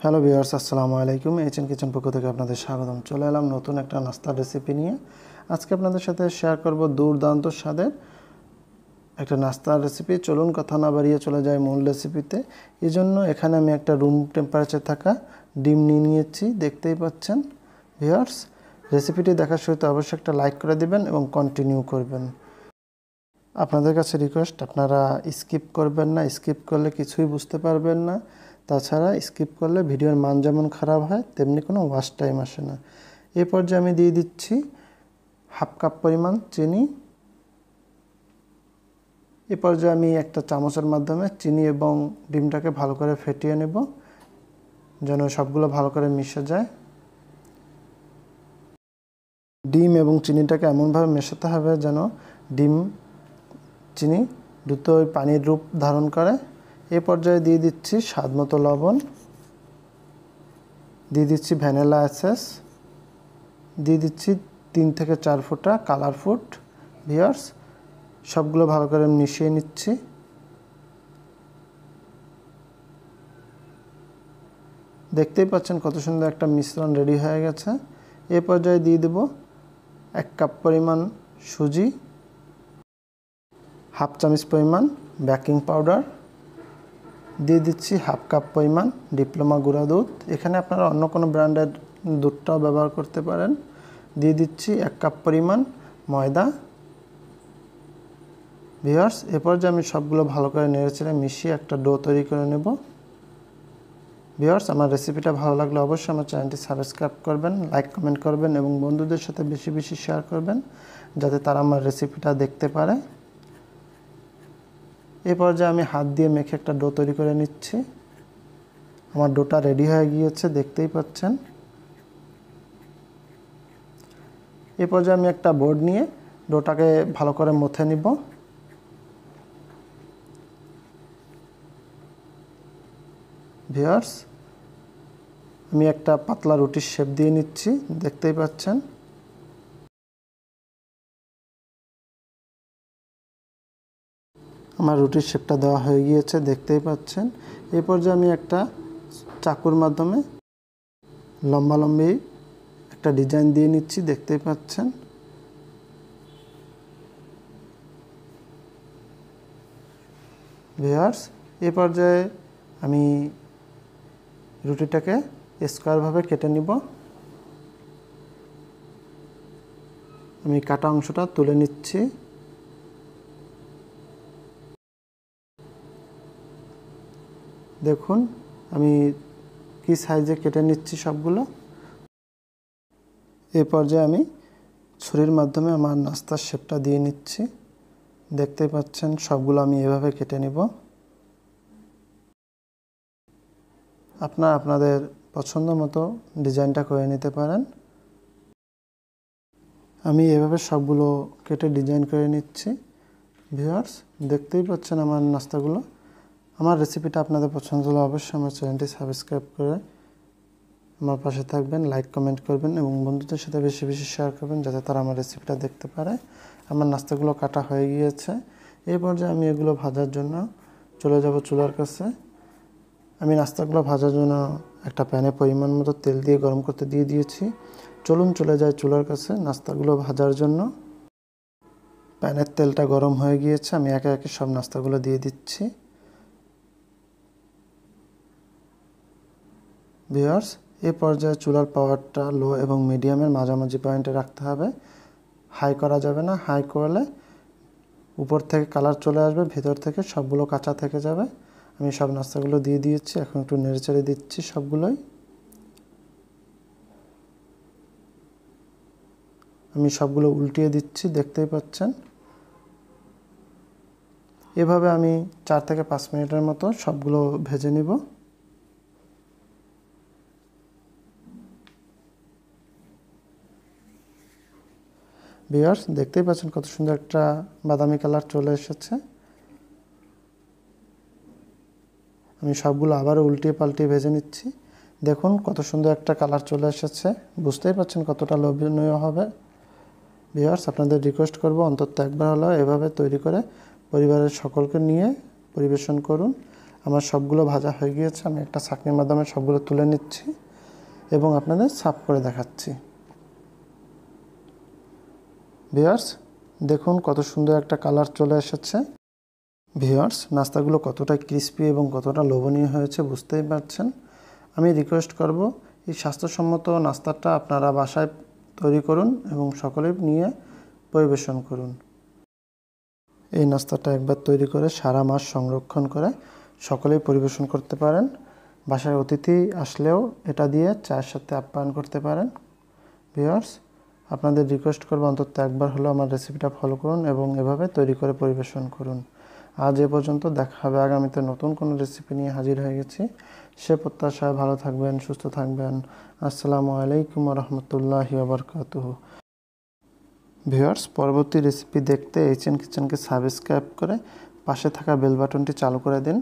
Hello viewers, আসসালামু আলাইকুম। HN kitchen পক্ষ থেকে আপনাদের স্বাগতম। চলে এলাম নতুন একটা নাস্তার রেসিপি নিয়ে। আজকে আপনাদের সাথে শেয়ার করব দুর্দান্ত স্বাদের একটা নাস্তার রেসিপি। চলুন কথা না বাড়িয়ে চলে যায় মূল রেসিপিতে। এই জন্য এখানে আমি একটা রুম টেম্পারেচার থাকা ডিম নিয়ে নিয়েছি, দেখতেই পাচ্ছেন ভিউয়ার্স। রেসিপিটি দেখার শুরুতে অবশ্যই একটা লাইক করে দিবেন এবং কন্টিনিউ করবেন। আপনাদের কাছে রিকোয়েস্ট, আপনারা স্কিপ করবেন না। স্কিপ করলে কিছুই বুঝতে পারবেন না। তাছাড়া স্কিপ করলে ভিডিওর মান যেমন খারাপ হয়, তেমনি কোনো ওয়াচ টাইম আসে না। এই পর্যায়ে আমি দিয়ে দিচ্ছি হাফ কাপ পরিমাণ চিনি। এ পর্যায়ে আমি একটা চামচের মাধ্যমে চিনি এবং ডিমটাকে ভালো করে ফেটিয়ে নেব, যেন সবগুলো ভালো করে মিশে যায়। ডিম এবং চিনিটাকে এমনভাবে মেশাতে হবে যেন ডিম চিনি দুটোই পানির রূপ ধারণ করে। এ পর্যায়ে দিয়ে দিচ্ছি স্বাদমতো লবণ, দিয়ে দিচ্ছি ভ্যানিলা এসেন্স, দিয়ে দিচ্ছি 3 থেকে 4 ফোঁটা কালার ফুড। ভিউয়ার্স, সবগুলো ভালো করে মিশিয়ে নিচ্ছি। দেখতেই পাচ্ছেন কত সুন্দর একটা মিশ্রণ রেডি হয়ে গেছে। এ পর্যায়ে দিয়ে দেব 1 কাপ পরিমাণ সুজি, হাফ চামচ পরিমাণ বেকিং পাউডার, দিয়ে দিচ্ছি হাফ কাপ পরিমাণ ডিপ্লোমা গুঁড়া দুধ। এখানে আপনারা অন্য কোনো ব্র্যান্ডের দুধটাও ব্যবহার করতে পারেন। দিয়ে দিচ্ছি 1 কাপ পরিমাণ ময়দা। ভিউয়ার্স, এরপর যে আমি সবগুলো ভালো করে নেড়েচেড়ে মিশিয়ে একটা ডো তৈরি করে নেব। ভিউয়ার্স, আমার রেসিপিটা ভালো লাগলে অবশ্যই আমার চ্যানেলটি সাবস্ক্রাইব করবেন, লাইক কমেন্ট করবেন এবং বন্ধুদের সাথে বেশি বেশি শেয়ার করবেন, যাতে তারা আমার রেসিপিটা দেখতে পারে। এই পর্যায়ে আমি হাত দিয়ে মেখে একটা ডো তৈরি করে নিচ্ছি। আমার ডোটা রেডি হয়ে গিয়েছে, দেখতেই পাচ্ছেন। এই পর্যায়ে আমি একটা বোর্ড নিয়ে ডোটাকে ভালো করে মথে নিব। ভিউয়ার্স, আমি একটা পাতলা রুটির শেপ দিয়ে নিচ্ছি, দেখতেই পাচ্ছেন। আমার রুটির শেপটা দেওয়া হয়ে গিয়েছে, দেখতেই পাচ্ছেন। এই পর্যায়ে আমি একটা চাকুর মাধ্যমে লম্বালম্বি একটা ডিজাইন দিয়ে নিচ্ছি, দেখতেই পাচ্ছেন। ভিউয়ার্স, এই পর্যায়ে আমি রুটিটাকে স্কোয়ারভাবে কেটে নিব। আমি কাটা অংশটা তুলে নিচ্ছি। দেখুন আমি কি সাইজে কেটে নিচ্ছি সবগুলো। এই পর্যায়ে আমি ছুরির মাধ্যমে আমার নাস্তার শেপটা দিয়ে নিচ্ছি, দেখতেই পাচ্ছেন। সবগুলো আমি এভাবে কেটে নিব। আপনারা আপনাদের পছন্দ মতো ডিজাইনটা করে নিতে পারেন। আমি এভাবে সবগুলো কেটে ডিজাইন করে নিচ্ছি। ভিউয়ার্স, দেখতেই পাচ্ছেন আমার নাস্তাগুলো। আমার রেসিপিটা আপনাদের পছন্দ হলে অবশ্যই আমার চ্যানেলটি সাবস্ক্রাইব করে আমার পাশে থাকবেন, লাইক কমেন্ট করবেন এবং বন্ধুদের সাথে বেশি বেশি শেয়ার করবেন, যাতে তারা আমার রেসিপিটা দেখতে পারে। আমার নাস্তাগুলো কাটা হয়ে গিয়েছে। এই পর্যায়ে আমি এগুলো ভাজার জন্য চলে যাব চুলার কাছে। আমি নাস্তাগুলো ভাজার জন্য একটা প্যানে পরিমাণ মতো তেল দিয়ে গরম করতে দিয়ে দিয়েছি। চলুন চলে যাই চুলার কাছে নাস্তাগুলো ভাজার জন্য। প্যানের তেলটা গরম হয়ে গিয়েছে, আমি একে একে সব নাস্তাগুলো দিয়ে দিচ্ছি। ভিউয়ার্স, এই পর্যায়ে চুলার পাওয়ারটা লো এবং মিডিয়ামের মাঝামাঝি পয়েন্টে রাখতে হবে। হাই করা যাবে না, হাই করলে উপর থেকে কালার চলে আসবে, ভেতর থেকে সবগুলো কাঁচা থেকে যাবে। আমি সব নাস্তাগুলো দিয়ে দিয়েছি, এখন একটু নেড়েচেড়ে দিচ্ছি সবগুলোই। আমি সবগুলো উল্টিয়ে দিচ্ছি, দেখতেই পাচ্ছেন। এভাবে আমি 4 থেকে 5 মিনিটের মতো সবগুলো ভেজে নিব। ভিউয়ার্স, দেখতেই পাচ্ছেন কত সুন্দর একটা বাদামি কালার চলে এসেছে। আমি সবগুলো আবারও উল্টিয়ে পাল্টিয়ে ভেজে নিচ্ছি। দেখুন কত সুন্দর একটা কালার চলে এসেছে, বুঝতেই পাচ্ছেন কতটা লোভনীয় হবে। ভিউয়ার্স, আপনাদের রিকোয়েস্ট করব অন্তত একবার হলেও এভাবে তৈরি করে পরিবারের সকলকে নিয়ে পরিবেশন করুন। আমার সবগুলো ভাজা হয়ে গিয়েছে। আমি একটা ছাঁকনির মাধ্যমে সবগুলো তুলে নিচ্ছি এবং আপনাদের সার্ভ করে দেখাচ্ছি। ভিউয়ার্স, দেখুন কত সুন্দর একটা কালার চলে এসেছে। ভিউয়ার্স, নাস্তাগুলো কতটা ক্রিস্পি এবং কতটা লোভনীয় হয়েছে বুঝতেই পারছেন। আমি রিকোয়েস্ট করব এই স্বাস্থ্যসম্মত নাস্তাটা আপনারা বাসায় তৈরি করুন এবং সকলে নিয়ে পরিবেশন করুন। এই নাস্তাটা একবার তৈরি করে সারা মাস সংরক্ষণ করে সকলেই পরিবেশন করতে পারেন। বাসায় অতিথি আসলেও এটা দিয়ে চায়ের সাথে আপ্যায়ন করতে পারেন। ভিউয়ার্স, আপনাদের রিকোয়েস্ট করব অন্তত একবার হলেও আমার রেসিপিটা ফলো করুন এবং এভাবে তৈরি করে পরিবেশন করুন। আজ এ পর্যন্ত, দেখা হবে আগামীতে নতুন কোনো রেসিপি নিয়ে হাজির হয়ে গেছি। সে প্রত্যাশায় ভালো থাকবেন, সুস্থ থাকবেন। আসসালামু আলাইকুম ওয়া রাহমাতুল্লাহি ওয়া বারাকাতুহু। ভিউয়ার্স, পরবর্তী রেসিপি দেখতে এইচএন কিচেনকে সাবস্ক্রাইব করে পাশে থাকা বেল বাটনটি চালু করে দিন।